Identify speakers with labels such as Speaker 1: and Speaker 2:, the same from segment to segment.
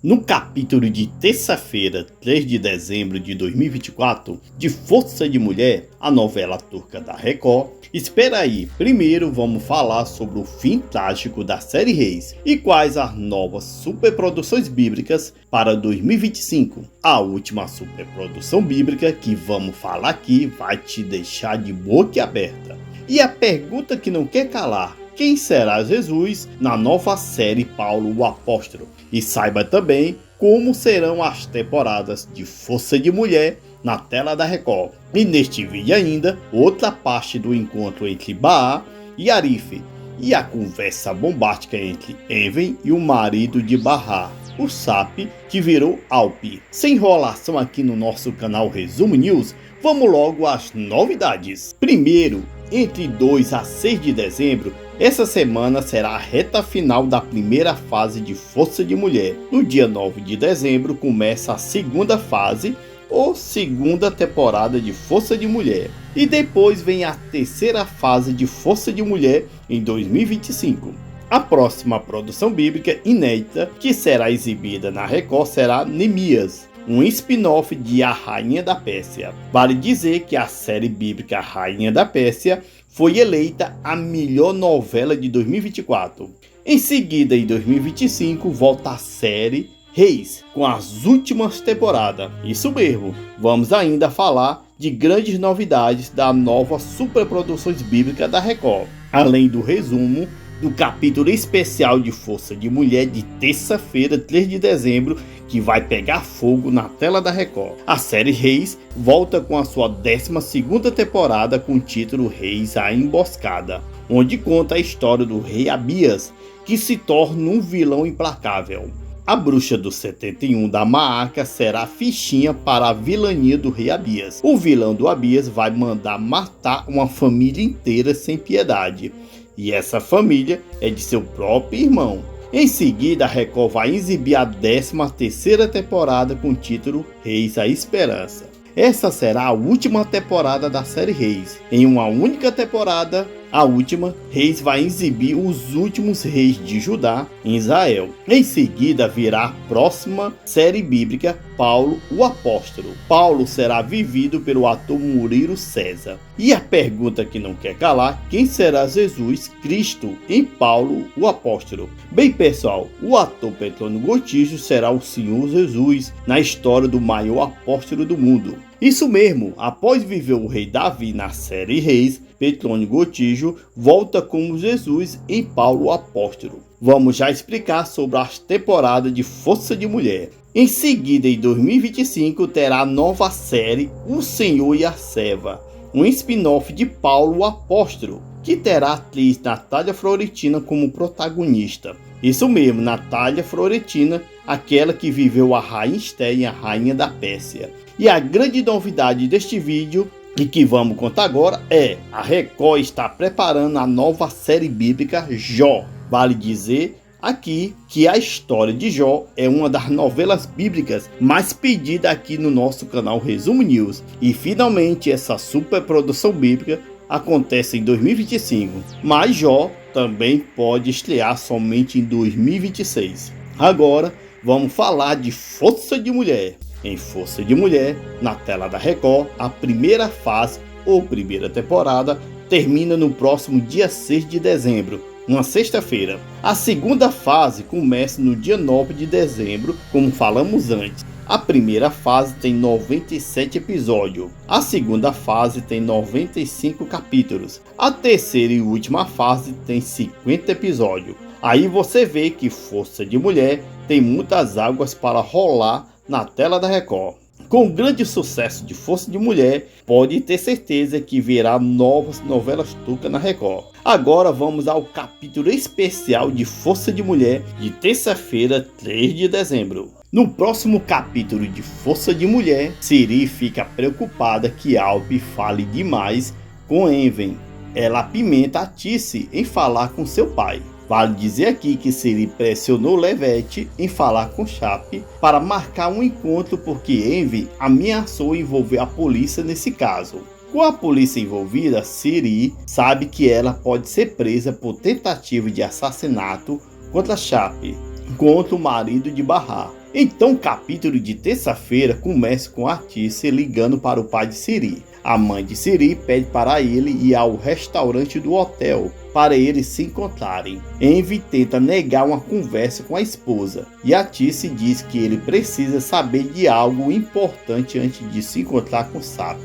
Speaker 1: No capítulo de terça-feira, 3 de dezembro de 2024, de Força de Mulher, a novela turca da Record. Espera aí, primeiro vamos falar sobre o fim trágico da série Reis e quais as novas superproduções bíblicas para 2025. A última superprodução bíblica que vamos falar aqui vai te deixar de boca aberta. E a pergunta que não quer calar: quem será Jesus na nova série Paulo o Apóstolo? E saiba também como serão as temporadas de Força de Mulher na tela da Record. E neste vídeo ainda, outra parte do encontro entre Baá e Arif e a conversa bombástica entre Envin e o marido de Bahá, o Sap, que virou Alpi. Sem enrolação aqui no nosso canal Resumo News, vamos logo às novidades. Primeiro, entre 2 a 6 de dezembro, essa semana será a reta final da primeira fase de Força de Mulher. No dia 9 de dezembro começa a segunda fase ou segunda temporada de Força de Mulher. E depois vem a terceira fase de Força de Mulher em 2025. A próxima produção bíblica inédita que será exibida na Record será Neemias, um spin-off de A Rainha da Pérsia. Vale dizer que a série bíblica A Rainha da Pérsia foi eleita a melhor novela de 2024. Em seguida, em 2025, volta a série Reis, com as últimas temporadas. Isso mesmo, vamos ainda falar de grandes novidades da nova superproduções bíblicas da Record, além do resumo do capítulo especial de Força de Mulher de terça-feira, 3 de dezembro, que vai pegar fogo na tela da Record. A série Reis volta com a sua 12ª temporada com o título Reis a Emboscada, onde conta a história do rei Abias, que se torna um vilão implacável. A bruxa do 71 da Maaca será a fichinha para a vilania do rei Abias. O vilão do Abias vai mandar matar uma família inteira sem piedade. E essa família é de seu próprio irmão. Em seguida, a Record vai exibir a 13ª temporada com o título Reis a Esperança. Essa será a última temporada da série Reis. Em uma única temporada, a última, Reis vai exibir os últimos reis de Judá em Israel. Em seguida virá a próxima série bíblica, Paulo o Apóstolo. Paulo será vivido pelo ator Murilo César. E a pergunta que não quer calar: quem será Jesus Cristo em Paulo o Apóstolo? Bem pessoal, o ator Petrônio Gontijo será o Senhor Jesus na história do maior apóstolo do mundo. Isso mesmo, após viver o rei Davi na série Reis, Petrônio Gontijo volta como Jesus em Paulo o Apóstolo. Vamos já explicar sobre as temporadas de Força de Mulher. Em seguida, em 2025, terá a nova série O Senhor e a Serva, um spin-off de Paulo o Apóstolo, que terá a atriz Natália Florentina como protagonista. Isso mesmo, Natália Florentina, aquela que viveu a Rainha Esther e a Rainha da Pérsia. E a grande novidade deste vídeo, e que vamos contar agora, é: a Record está preparando a nova série bíblica Jó. Vale dizer aqui que a história de Jó é uma das novelas bíblicas mais pedidas aqui no nosso canal Resumo News. E finalmente essa superprodução bíblica acontece em 2025, mas Jó também pode estrear somente em 2026. Agora vamos falar de Força de Mulher. Em Força de Mulher, na tela da Record, a primeira fase ou primeira temporada termina no próximo dia 6 de dezembro, uma sexta-feira. A segunda fase começa no dia 9 de dezembro, como falamos antes. A primeira fase tem 97 episódios, a segunda fase tem 95 capítulos, a terceira e última fase tem 50 episódios. Aí você vê que Força de Mulher tem muitas águas para rolar na tela da Record. Com o grande sucesso de Força de Mulher, pode ter certeza que virá novas novelas turcas na Record. Agora vamos ao capítulo especial de Força de Mulher de terça-feira, 3 de dezembro. No próximo capítulo de Força de Mulher, Ciri fica preocupada que Alpi fale demais com Envin. Ela apimenta a Tice em falar com seu pai. Vale dizer aqui que Ciri pressionou Levete em falar com Chape para marcar um encontro porque Envy ameaçou envolver a polícia nesse caso. Com a polícia envolvida, Ciri sabe que ela pode ser presa por tentativa de assassinato contra Chape, contra o marido de Bahá. Então o capítulo de terça-feira começa com Atice ligando para o pai de Ciri. A mãe de Ciri pede para ele ir ao restaurante do hotel para eles se encontrarem. Envy tenta negar uma conversa com a esposa e Atice diz que ele precisa saber de algo importante antes de se encontrar com Sap.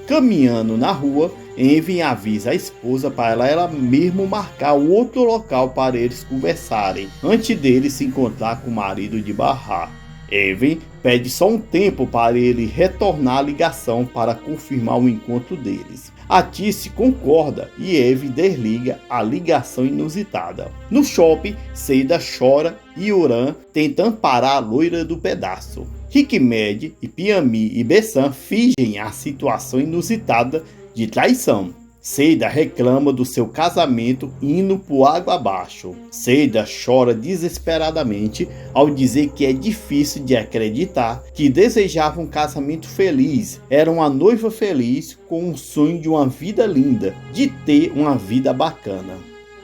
Speaker 1: Caminhando na rua, Envy avisa a esposa para ela mesmo marcar outro local para eles conversarem antes dele se encontrar com o marido de Barra. Envy pede só um tempo para ele retornar a ligação para confirmar o encontro deles. Atice concorda e Envy desliga a ligação inusitada. No shopping, Seida chora e Uran tenta amparar a loira do pedaço. Hikmed e Piami e Bessan fingem a situação inusitada de traição. Seida reclama do seu casamento indo por água abaixo. Seida chora desesperadamente ao dizer que é difícil de acreditar que desejava um casamento feliz. Era uma noiva feliz com um sonho de uma vida linda, de ter uma vida bacana.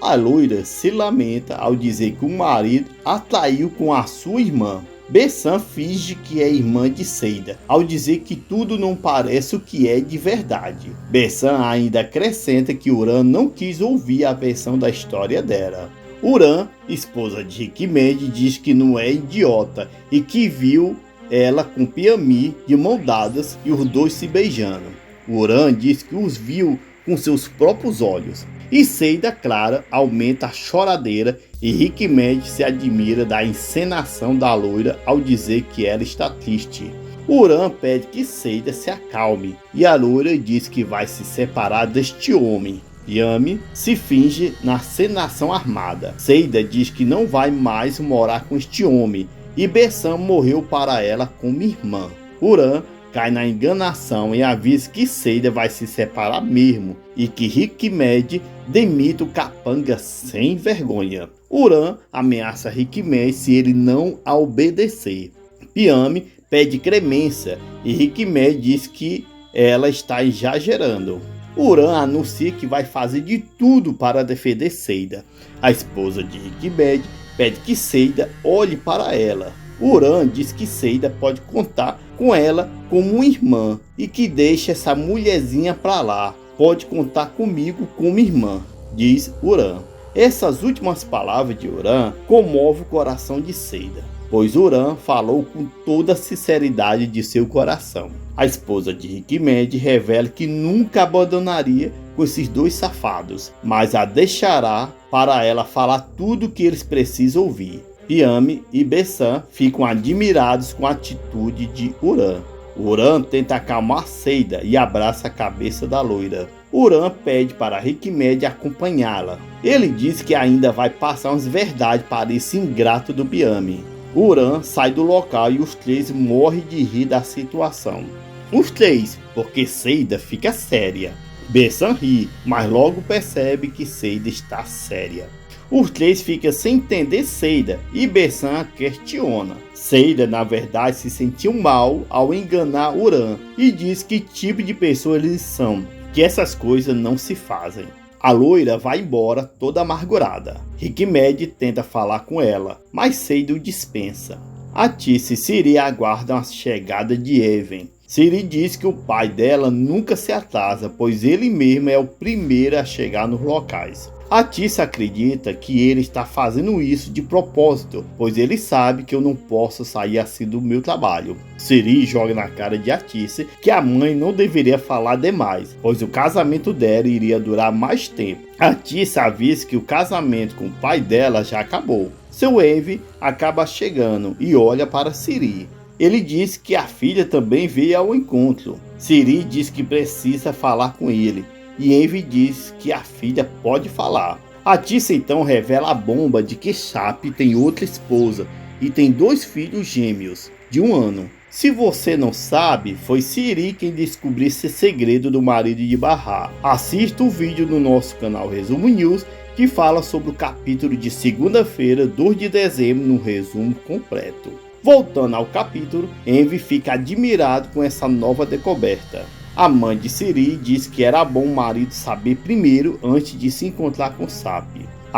Speaker 1: A loira se lamenta ao dizer que o marido a traiu com a sua irmã. Bessan finge que é irmã de Seida, ao dizer que tudo não parece o que é de verdade. Bessan ainda acrescenta que Uran não quis ouvir a versão da história dela. Uran, esposa de Hikmed, diz que não é idiota e que viu ela com Piami de mão dadas e os dois se beijando. Uran diz que os viu com seus próprios olhos. E Seida Clara aumenta a choradeira e Hikmed se admira da encenação da loira ao dizer que ela está triste. Uran pede que Seida se acalme e a loira diz que vai se separar deste homem. Yami se finge na cenação armada. Seida diz que não vai mais morar com este homem e Bessan morreu para ela como irmã. Uran cai na enganação e avisa que Seida vai se separar mesmo e que Hikmed demite o capanga sem vergonha. Uran ameaça Hikmed se ele não a obedecer. Piami pede clemência e Hikmed diz que ela está exagerando. Uran anuncia que vai fazer de tudo para defender Seida. A esposa de Hikmed pede que Seida olhe para ela. Uran diz que Seida pode contar com ela como uma irmã e que deixe essa mulherzinha pra lá. Pode contar comigo como irmã, diz Uran. Essas últimas palavras de Uran comovem o coração de Seida, pois Uran falou com toda a sinceridade de seu coração. A esposa de Hikmed revela que nunca abandonaria com esses dois safados, mas a deixará para ela falar tudo o que eles precisam ouvir. Piami e Bessan ficam admirados com a atitude de Uran. Uran tenta acalmar Seida e abraça a cabeça da loira. Uran pede para Hikmed acompanhá-la. Ele diz que ainda vai passar umas verdades para esse ingrato do Piami. Uran sai do local e os três morrem de rir da situação. Os três, porque Seida fica séria. Bessan ri, mas logo percebe que Seida está séria. Os três ficam sem entender Seida e Bessan questiona. Seida, na verdade, se sentiu mal ao enganar Uran e diz que tipo de pessoa eles são, que essas coisas não se fazem. A loira vai embora toda amargurada. Hikmed tenta falar com ela, mas Seida o dispensa. Atice e Ciri aguardam a chegada de Even. Ciri diz que o pai dela nunca se atrasa, pois ele mesmo é o primeiro a chegar nos locais. Atice acredita que ele está fazendo isso de propósito, pois ele sabe que eu não posso sair assim do meu trabalho. Ciri joga na cara de Atice que a mãe não deveria falar demais, pois o casamento dela iria durar mais tempo. Atice avisa que o casamento com o pai dela já acabou. Seu Envy acaba chegando e olha para Ciri. Ele diz que a filha também veio ao encontro. Ciri diz que precisa falar com ele. E Envy diz que a filha pode falar. Atice então revela a bomba de que Sap tem outra esposa e tem 2 filhos gêmeos de 1 ano. Se você não sabe, foi Ciri quem descobriu esse segredo do marido de Barra. Assista o vídeo no nosso canal Resumo News que fala sobre o capítulo de segunda-feira, 2 de dezembro, no resumo completo. Voltando ao capítulo, Envy fica admirado com essa nova descoberta. A mãe de Ciri diz que era bom o marido saber primeiro antes de se encontrar com Sap.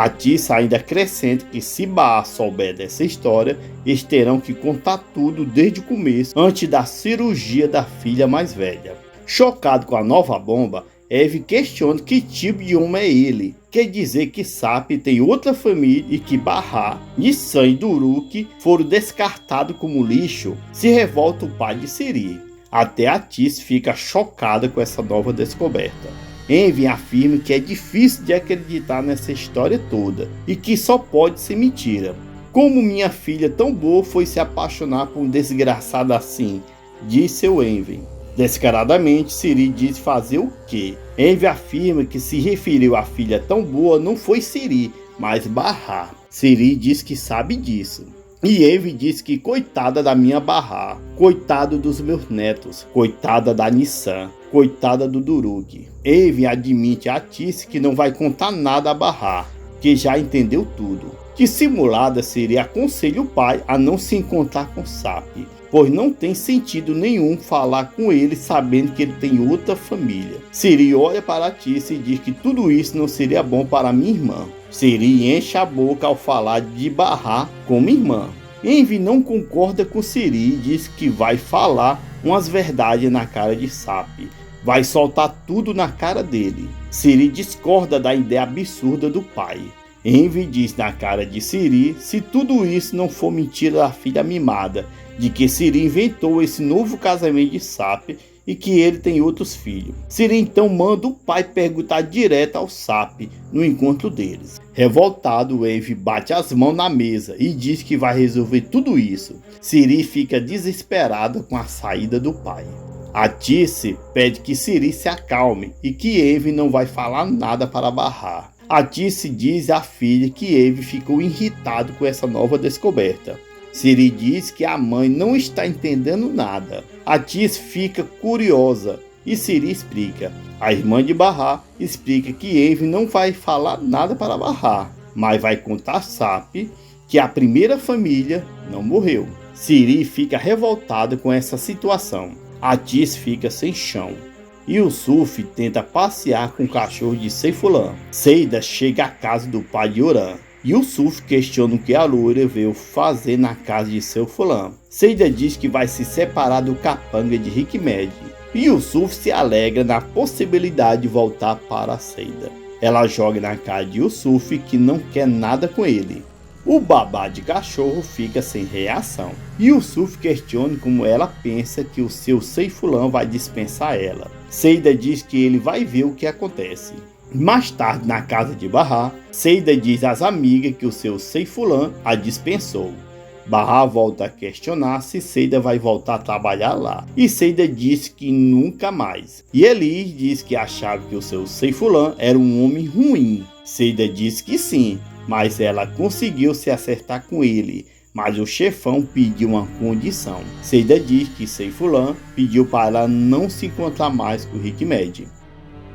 Speaker 1: Atis ainda acrescenta que se Barra souber dessa história, eles terão que contar tudo desde o começo, antes da cirurgia da filha mais velha. Chocado com a nova bomba, Eve questiona que tipo de homem é ele. Quer dizer que Sap tem outra família e que Barra, Nissan e Duruk foram descartados como lixo. Se revolta o pai de Ciri. Até Atis fica chocada com essa nova descoberta. Envy afirma que é difícil de acreditar nessa história toda e que só pode ser mentira. Como minha filha tão boa foi se apaixonar por um desgraçado assim, disse o Envy. Descaradamente, Ciri diz fazer o quê? Envy afirma que se referiu à filha tão boa não foi Ciri, mas Barra. Ciri diz que sabe disso. E Envy diz que coitada da minha Barra, coitado dos meus netos, coitada da Nissan, coitada do Duruk. Envy admite a Atis que não vai contar nada a Barra, que já entendeu tudo. Dissimulada, Ciri aconselha o pai a não se encontrar com Sap, pois não tem sentido nenhum falar com ele sabendo que ele tem outra família. Ciri olha para Atis e diz que tudo isso não seria bom para minha irmã. Ciri enche a boca ao falar de Barra como irmã. Envy não concorda com Ciri e diz que vai falar umas verdades na cara de Sap. Vai soltar tudo na cara dele. Ciri discorda da ideia absurda do pai. Envy diz na cara de Ciri se tudo isso não for mentira da filha mimada, de que Ciri inventou esse novo casamento de Sap e que ele tem outros filhos. Ciri então manda o pai perguntar direto ao Sap no encontro deles. Revoltado, Envy bate as mãos na mesa e diz que vai resolver tudo isso. Ciri fica desesperada com a saída do pai. Atis pede que Ciri se acalme e que Envy não vai falar nada para Barra. Atis diz à filha que Envy ficou irritado com essa nova descoberta. Ciri diz que a mãe não está entendendo nada. Atis fica curiosa e Ciri explica. A irmã de Barra explica que Envy não vai falar nada para Barra, mas vai contar a Sap que a primeira família não morreu. Ciri fica revoltada com essa situação. Atis fica sem chão. Yusuf tenta passear com o cachorro de Seyfulan. Seida chega à casa do pai de Oran. Yusuf questiona o que a loira veio fazer na casa de Seyfulan. Seida diz que vai se separar do capanga de Hikmed. Yusuf se alegra na possibilidade de voltar para Seida. Ela joga na cara de Yusuf que não quer nada com ele. O babá de cachorro fica sem reação. Yusuf questiona como ela pensa que o seu Seyfulan vai dispensar ela. Seida diz que ele vai ver o que acontece. Mais tarde, na casa de Barra, Seida diz às amigas que o seu Seyfulan a dispensou. Barra volta a questionar se Seida vai voltar a trabalhar lá. E Seida diz que nunca mais. E Elis diz que achava que o seu Seyfulan era um homem ruim. Seida diz que sim, mas ela conseguiu se acertar com ele. Mas o chefão pediu uma condição. Seida diz que Seyfulan pediu para ela não se encontrar mais com Hikmed.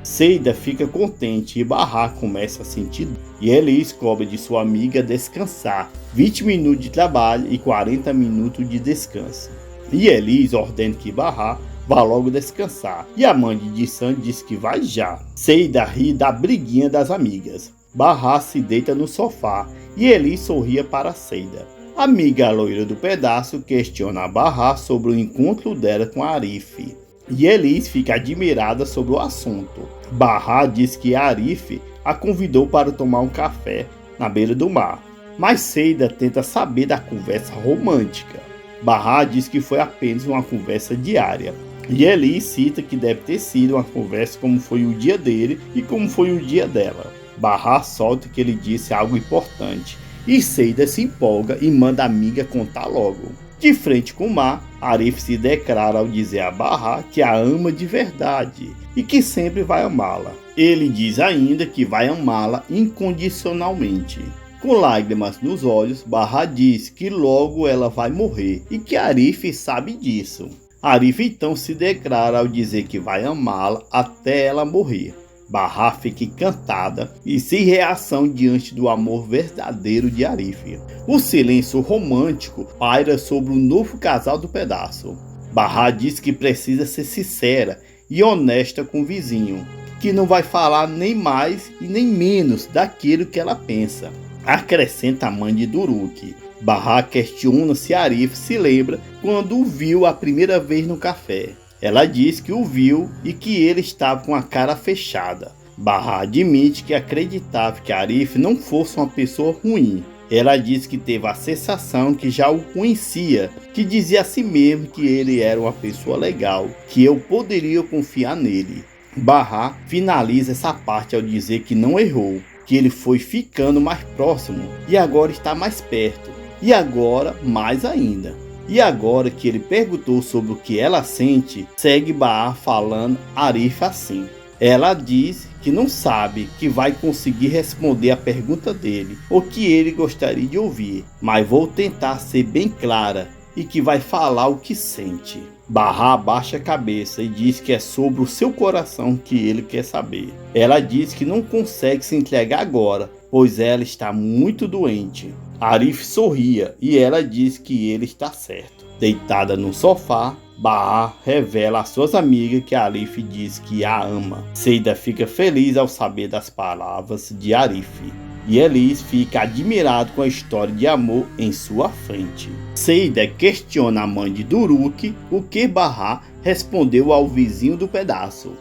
Speaker 1: Seida fica contente e Barra começa a sentir. E Elis cobra de sua amiga descansar. 20 minutos de trabalho e 40 minutos de descanso. E Elis ordena que Barra vá logo descansar. E a mãe de Dissan diz que vai já. Seida ri da briguinha das amigas. Barra se deita no sofá e Elis sorria para Seida. A amiga loira do pedaço questiona a Barra sobre o encontro dela com Arif. E Elis fica admirada sobre o assunto. Barra diz que Arif a convidou para tomar um café na beira do mar. Mas Seida tenta saber da conversa romântica. Barra diz que foi apenas uma conversa diária. E Elis cita que deve ter sido uma conversa como foi o dia dele e como foi o dia dela. Barra solta que ele disse algo importante. E Seida se empolga e manda a amiga contar logo. De frente com o mar, Arif se declara ao dizer a Barra que a ama de verdade e que sempre vai amá-la. Ele diz ainda que vai amá-la incondicionalmente. Com lágrimas nos olhos, Barra diz que logo ela vai morrer e que Arif sabe disso. Arif então se declara ao dizer que vai amá-la até ela morrer. Barra fica encantada e sem reação diante do amor verdadeiro de Arif. O silêncio romântico paira sobre o novo casal do pedaço. Barra diz que precisa ser sincera e honesta com o vizinho, que não vai falar nem mais e nem menos daquilo que ela pensa. Acrescenta a mãe de Duruk. Bahá questiona se Arif se lembra quando o viu a primeira vez no café. Ela diz que o viu e que ele estava com a cara fechada. Bahá admite que acreditava que Arif não fosse uma pessoa ruim. Ela diz que teve a sensação que já o conhecia, que dizia a si mesmo que ele era uma pessoa legal, que eu poderia confiar nele. Bahá finaliza essa parte ao dizer que não errou, que ele foi ficando mais próximo e agora está mais perto, e agora mais ainda. E agora que ele perguntou sobre o que ela sente, segue Bahá falando Arif assim. Ela diz que não sabe que vai conseguir responder a pergunta dele, ou que ele gostaria de ouvir, mas vou tentar ser bem clara e que vai falar o que sente. Bahá abaixa a cabeça e diz que é sobre o seu coração que ele quer saber. Ela diz que não consegue se entregar agora, pois ela está muito doente. Arif sorria e ela diz que ele está certo. Deitada no sofá, Bahá revela às suas amigas que Arif diz que a ama. Seida fica feliz ao saber das palavras de Arif. E Elis fica admirado com a história de amor em sua frente. Seida questiona a mãe de Duruk o que Bahá respondeu ao vizinho do pedaço.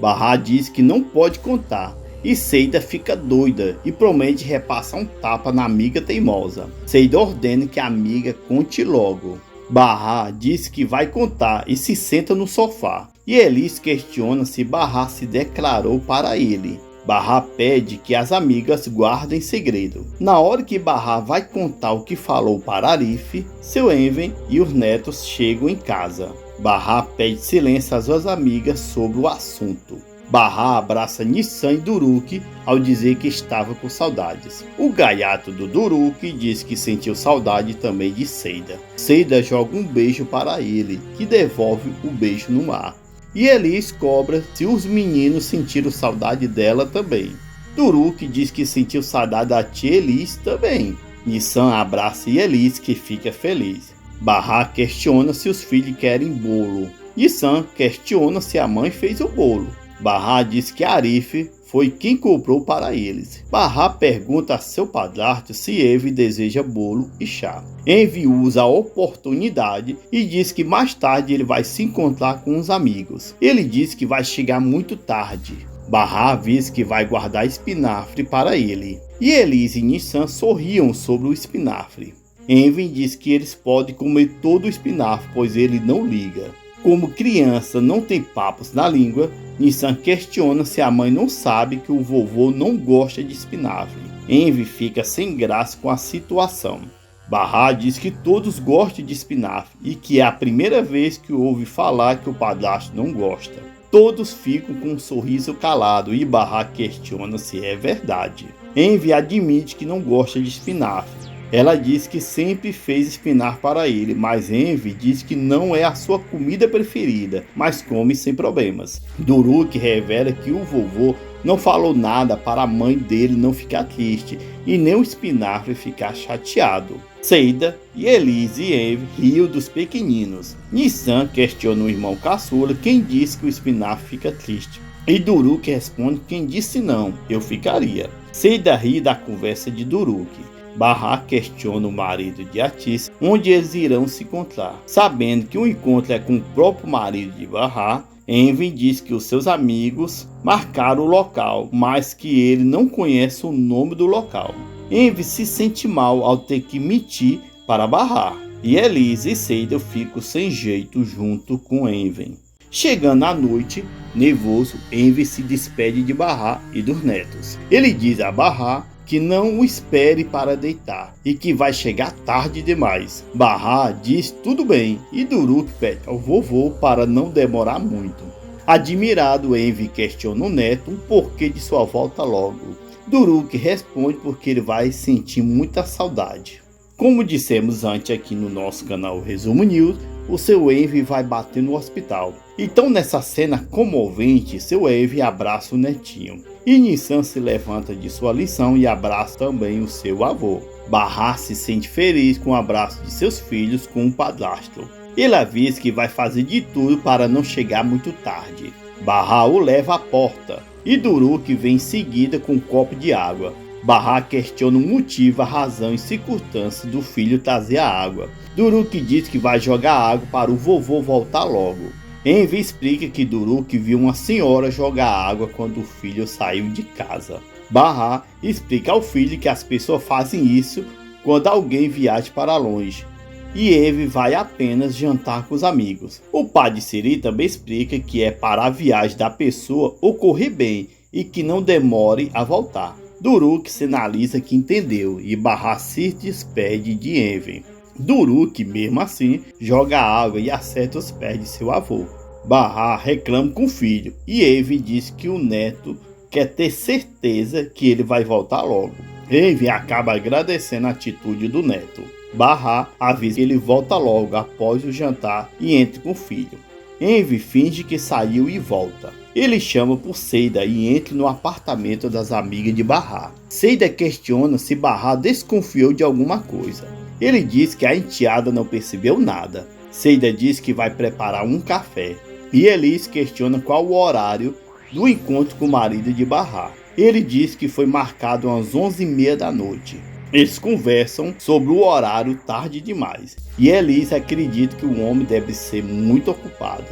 Speaker 1: Bahá diz que não pode contar. E Seida fica doida e promete repassar um tapa na amiga teimosa. Seida ordena que a amiga conte logo. Bahá diz que vai contar e se senta no sofá. E Elis questiona se Bahá se declarou para ele. Bahá pede que as amigas guardem segredo. Na hora que Bahá vai contar o que falou para Arif, seu Enven e os netos chegam em casa. Bahá pede silêncio às suas amigas sobre o assunto. Bahá abraça Nissan e Duruk ao dizer que estava com saudades. O gaiato do Duruk diz que sentiu saudade também de Seida. Seida joga um beijo para ele, que devolve o beijo no mar. E Elis cobra se os meninos sentiram saudade dela também. Duruk diz que sentiu saudade da tia Elis também. Nissan abraça Elis, que fica feliz. Bahá questiona se os filhos querem bolo. Nissan questiona se a mãe fez o bolo. Bahá diz que Arif foi quem comprou para eles. Bahá pergunta a seu padrasto se Envi deseja bolo e chá. Envi usa a oportunidade e diz que mais tarde ele vai se encontrar com os amigos. Ele diz que vai chegar muito tarde. Bahá avisa que vai guardar espinafre para ele. E Elis e Nissan sorriam sobre o espinafre. Envi diz que eles podem comer todo o espinafre, pois ele não liga. Como criança não tem papos na língua, Nissan questiona se a mãe não sabe que o vovô não gosta de espinafre. Envi fica sem graça com a situação. Bahá diz que todos gostam de espinafre e que é a primeira vez que ouve falar que o padrasto não gosta. Todos ficam com um sorriso calado e Bahá questiona se é verdade. Envi admite que não gosta de espinafre. Ela diz que sempre fez espinafre para ele, mas Envi diz que não é a sua comida preferida, mas come sem problemas. Duruk revela que o vovô não falou nada para a mãe dele não ficar triste e nem o espinafre ficar chateado. Seida e Elis e Envi riam dos pequeninos. Nissan questiona o irmão caçula quem disse que o espinafre fica triste. E Duruk responde quem disse não, eu ficaria. Seida ri da conversa de Duruk. Bahá questiona o marido de Atis onde eles irão se encontrar. Sabendo que o encontro é com o próprio marido de Bahá, Envi diz que os seus amigos marcaram o local, mas que ele não conhece o nome do local. Envi se sente mal ao ter que mentir para Bahá. E Elis e Seida ficam sem jeito junto com Envi. Chegando à noite, nervoso, Envi se despede de Bahá e dos netos. Ele diz a Bahá que não o espere para deitar e que vai chegar tarde demais. Bahá diz tudo bem e Duruk pede ao vovô para não demorar muito. Admirado, Envi questiona o neto o porquê de sua volta logo. Duruk responde porque ele vai sentir muita saudade. Como dissemos antes aqui no nosso canal Resumo News, o seu Envi vai bater no hospital. Então nessa cena comovente, seu Envi abraça o netinho. E Nissan se levanta de sua lição e abraça também o seu avô. Bahá se sente feliz com o abraço de seus filhos com o padrasto. Ele avisa que vai fazer de tudo para não chegar muito tarde. Bahá o leva à porta. e Duruk vem em seguida com um copo de água. Barra questiona o motivo, a razão e circunstância do filho trazer a água. Duruk diz que vai jogar água para o vovô voltar logo. Envy explica que Duruk viu uma senhora jogar água quando o filho saiu de casa. Barra explica ao filho que as pessoas fazem isso quando alguém viaja para longe. E Envy vai apenas jantar com os amigos. O pai de Siri também explica que é para a viagem da pessoa ocorrer bem e que não demore a voltar. Duruk sinaliza que entendeu e Barra se despede de Envy. Duruk, mesmo assim, joga água e acerta os pés de seu avô. Barra reclama com o filho e Envy diz que o neto quer ter certeza que ele vai voltar logo. Envy acaba agradecendo a atitude do neto. Barra avisa que ele volta logo após o jantar e entra com o filho. Envy finge que saiu e volta. Ele chama por Seida e entra no apartamento das amigas de Barra. Seida questiona se Barra desconfiou de alguma coisa. Ele diz que a enteada não percebeu nada. Seida diz que vai preparar um café. E Elise questiona qual o horário do encontro com o marido de Barra. Ele diz que foi marcado às 11h30 da noite. Eles conversam sobre o horário tarde demais. E Elise acredita que o homem deve ser muito ocupado.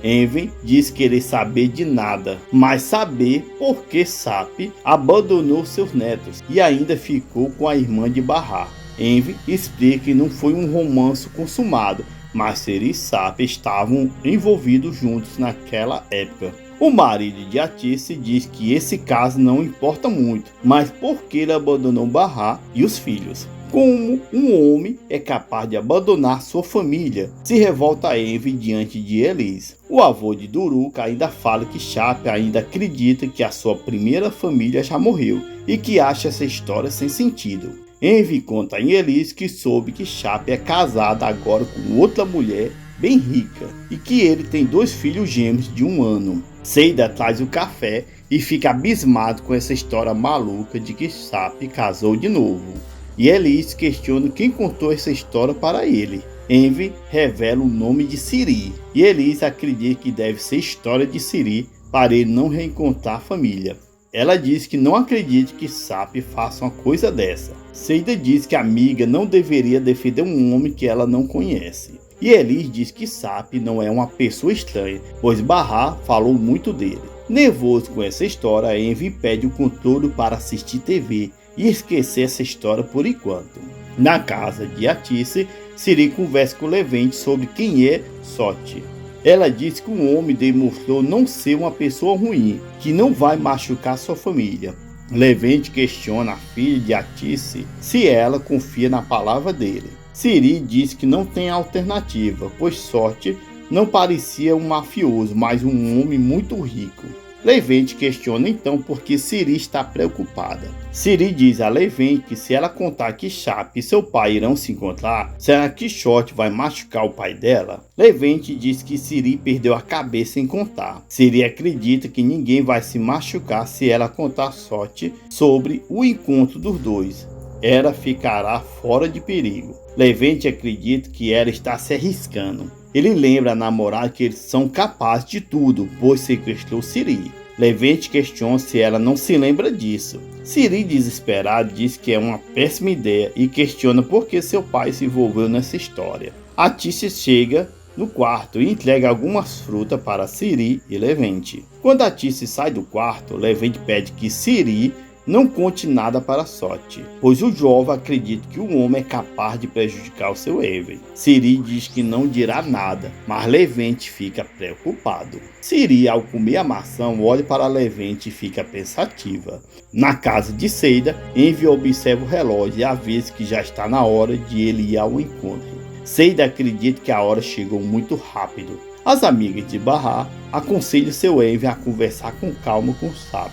Speaker 1: Envy diz querer saber de nada, mas saber por que Sap abandonou seus netos e ainda ficou com a irmã de Barra. Envy explica que não foi um romance consumado, mas Siri e Sap estavam envolvidos juntos naquela época. O marido de Atice diz que esse caso não importa muito, mas por que ele abandonou Barra e os filhos. Como um homem é capaz de abandonar sua família, se revolta Envy diante de Elise. O avô de Duruk ainda fala que Sap ainda acredita que a sua primeira família já morreu e que acha essa história sem sentido. Envy conta em Elise que soube que Sap é casada agora com outra mulher bem rica e que ele tem 2 filhos gêmeos de 1 ano. Seida traz o café e fica abismado com essa história maluca de que Sap casou de novo. E Elise questiona quem contou essa história para ele. Envy revela o nome de Siri e Elise acredita que deve ser história de Siri para ele não reencontrar a família. Ela diz que não acredita que Sap faça uma coisa dessa. Seida diz que a amiga não deveria defender um homem que ela não conhece. E Elise diz que Sap não é uma pessoa estranha, pois Barra falou muito dele. Nervoso com essa história, Envy pede o controle para assistir TV e esquecer essa história por enquanto. Na casa de Atice, Siri conversa com Levente sobre quem é Sot. Ela diz que o homem demonstrou não ser uma pessoa ruim, que não vai machucar sua família. Levente questiona a filha de Atice se ela confia na palavra dele. Siri diz que não tem alternativa, pois Sot não parecia um mafioso, mas um homem muito rico. Levente questiona então por que Siri está preocupada. Siri diz a Levente que se ela contar que Sap e seu pai irão se encontrar, será que Shot vai machucar o pai dela? Levente diz que Siri perdeu a cabeça em contar. Siri acredita que ninguém vai se machucar se ela contar Shot sobre o encontro dos dois. Ela ficará fora de perigo. Levente acredita que ela está se arriscando. Ele lembra a namorada que eles são capazes de tudo, pois sequestrou Siri. Levente questiona se ela não se lembra disso. Siri, desesperado, diz que é uma péssima ideia e questiona por que seu pai se envolveu nessa história. Atice chega no quarto e entrega algumas frutas para Siri e Levente. Quando Atice sai do quarto, Levente pede que Siri não conte nada para Sot, pois o jovem acredita que o homem é capaz de prejudicar o seu Envy. Siri diz que não dirá nada, mas Levente fica preocupado. Siri, ao comer a maçã, olha para Levente e fica pensativa. Na casa de Seida, Envy observa o relógio e avisa que já está na hora de ele ir ao encontro. Seida acredita que a hora chegou muito rápido. As amigas de Barra aconselham seu Envy a conversar com calma com Sap.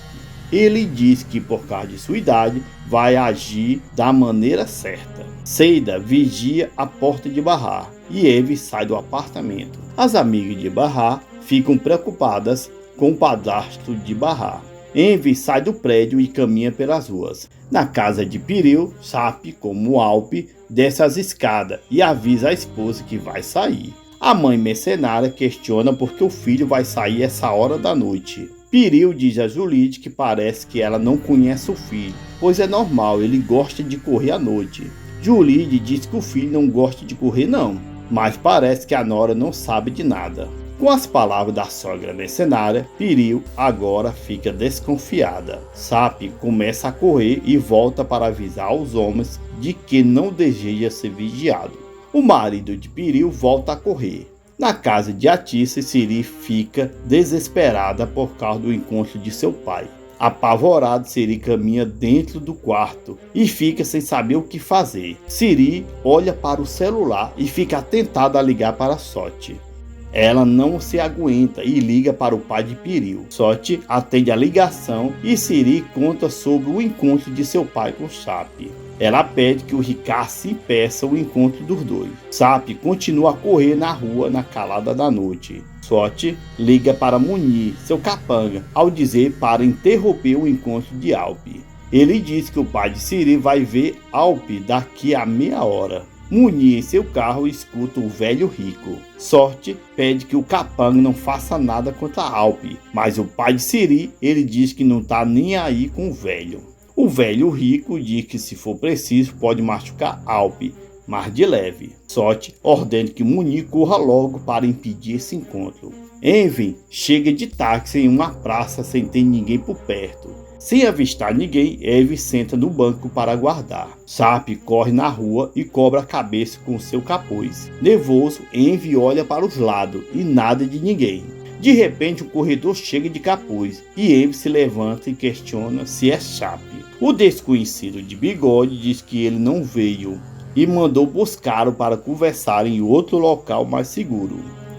Speaker 1: Ele diz que por causa de sua idade vai agir da maneira certa. Seida vigia a porta de Barra e Envy sai do apartamento. As amigas de Barra ficam preocupadas com o padrasto de Barra. Envy sai do prédio e caminha pelas ruas. Na casa de Piril, Sap, como Alpe, desce as escadas e avisa a esposa que vai sair. A mãe mercenária questiona por que o filho vai sair essa hora da noite. Piril diz a Julide que parece que ela não conhece o filho, pois é normal, ele gosta de correr à noite. Julide diz que o filho não gosta de correr não, mas parece que a nora não sabe de nada. Com as palavras da sogra mercenária, Piril agora fica desconfiada. Sapi começa a correr e volta para avisar aos homens de que não deseja ser vigiado. O marido de Piril volta a correr. Na casa de Atiça, Siri fica desesperada por causa do encontro de seu pai. Apavorado, Siri caminha dentro do quarto e fica sem saber o que fazer. Siri olha para o celular e fica tentada a ligar para Sote. Ela não se aguenta e liga para o pai de Piril. Sote atende a ligação e Siri conta sobre o encontro de seu pai com Sapi. Ela pede que o Ricardo impeça o encontro dos dois. Sapi continua a correr na rua na calada da noite. Sote liga para Munir, seu capanga, ao dizer para interromper o encontro de Alpe. Ele diz que o pai de Siri vai ver Alpe daqui a meia hora. Munir em seu carro escuta o velho rico. Sote pede que o capanga não faça nada contra Alpe, mas o pai de Siri, ele diz que não está nem aí com o velho. O velho rico diz que se for preciso pode machucar Alpe, mas de leve. Sote ordena que Munir corra logo para impedir esse encontro. Envy chega de táxi em uma praça sem ter ninguém por perto. Sem avistar ninguém, Eve senta no banco para aguardar. Sapi corre na rua e cobra a cabeça com seu capuz. Nervoso, Envy olha para os lados e nada de ninguém. De repente, o corredor chega de capuz e Envy se levanta e questiona se é Sapi. O desconhecido de bigode diz que ele não veio e mandou buscá-lo para conversar em outro local mais seguro.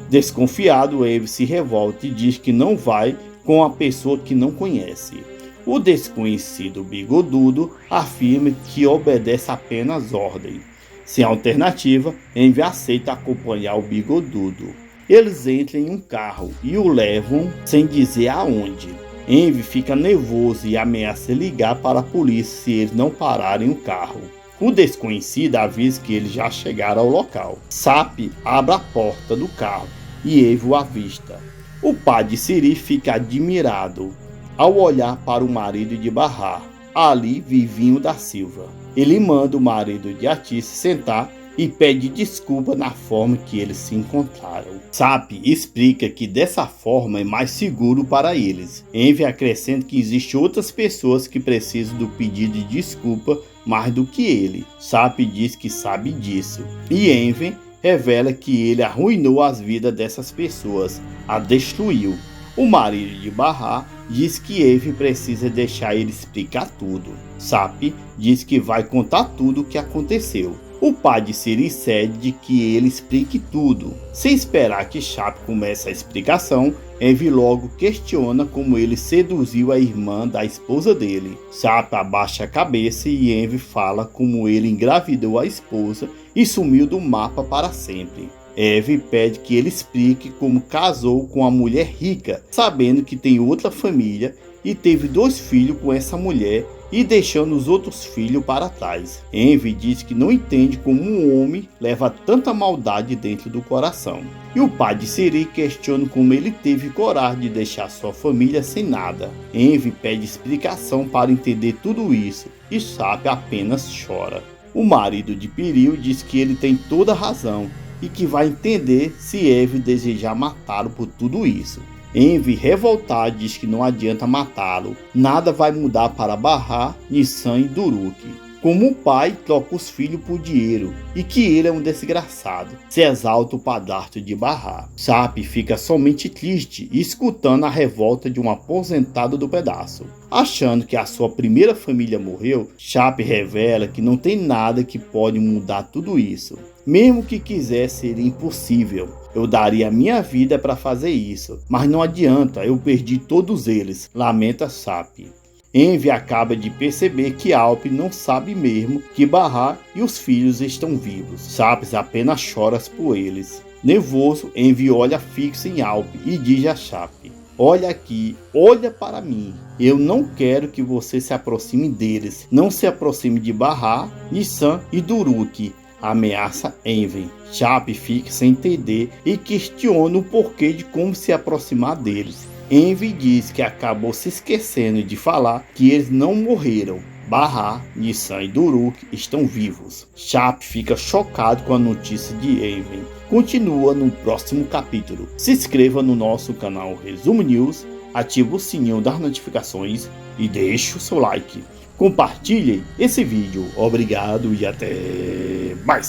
Speaker 1: Desconfiado, Envy se revolta e diz que não vai com a pessoa que não conhece. O desconhecido bigodudo afirma que obedece apenas ordem. Sem alternativa, Envy aceita acompanhar o bigodudo. Eles entram em um carro e o levam sem dizer aonde. Envy fica nervoso e ameaça ligar para a polícia se eles não pararem o carro. O desconhecido avisa que eles já chegaram ao local. Sapi abre a porta do carro e Envy o avista. O pai de Siri fica admirado ao olhar para o marido de Barra, ali Vivinho da Silva. Ele manda o marido de Atiça sentar e pede desculpa na forma que eles se encontraram. Sapi explica que dessa forma é mais seguro para eles. Envy acrescenta que existem outras pessoas que precisam do pedido de desculpa mais do que ele. Sapi diz que sabe disso. E Envy revela que ele arruinou as vidas dessas pessoas, a destruiu. O marido de Barra diz que Envy precisa deixar ele explicar tudo. Sapi diz que vai contar tudo o que aconteceu. O pai de Siri cede que ele explique tudo. Sem esperar que Sapi comece a explicação, Envy logo questiona como ele seduziu a irmã da esposa dele. Sapi abaixa a cabeça e Envy fala como ele engravidou a esposa e sumiu do mapa para sempre. Envy pede que ele explique como casou com uma mulher rica, sabendo que tem outra família e teve 2 filhos com essa mulher e deixando os outros filhos para trás. Envy diz que não entende como um homem leva tanta maldade dentro do coração. E o pai de Siri questiona como ele teve coragem de deixar sua família sem nada. Envy pede explicação para entender tudo isso e Sapi apenas chora. O marido de Piril diz que ele tem toda a razão e que vai entender se Envy desejar matá-lo por tudo isso. Envy, revoltado, diz que não adianta matá-lo, nada vai mudar para Barra, Nissan e Duruk. Como o pai troca os filhos por dinheiro e que ele é um desgraçado, se exalta o padrasto de Barra. Sapi fica somente triste escutando a revolta de um aposentado do pedaço. Achando que a sua primeira família morreu, Sapi revela que não tem nada que pode mudar tudo isso. Mesmo que quisesse, seria impossível. Eu daria a minha vida para fazer isso, mas não adianta, eu perdi todos eles, lamenta Sapi. Envy acaba de perceber que Alpe não sabe mesmo que Barra e os filhos estão vivos. Sapi apenas chora por eles. Nervoso, Envy olha fixo em Alpe e diz a Sapi: olha aqui, olha para mim. Eu não quero que você se aproxime deles. Não se aproxime de Barra, Nissan e Duruk. Ameaça Envy. Sapi fica sem entender e questiona o porquê de como se aproximar deles. Envy diz que acabou se esquecendo de falar que eles não morreram. Bahar, Nissan e Duruk estão vivos. Chap fica chocado com a notícia de Envy. Continua no próximo capítulo. Se inscreva no nosso canal Resumo News, ative o sininho das notificações e deixe o seu like. Compartilhe esse vídeo. Obrigado e até mais.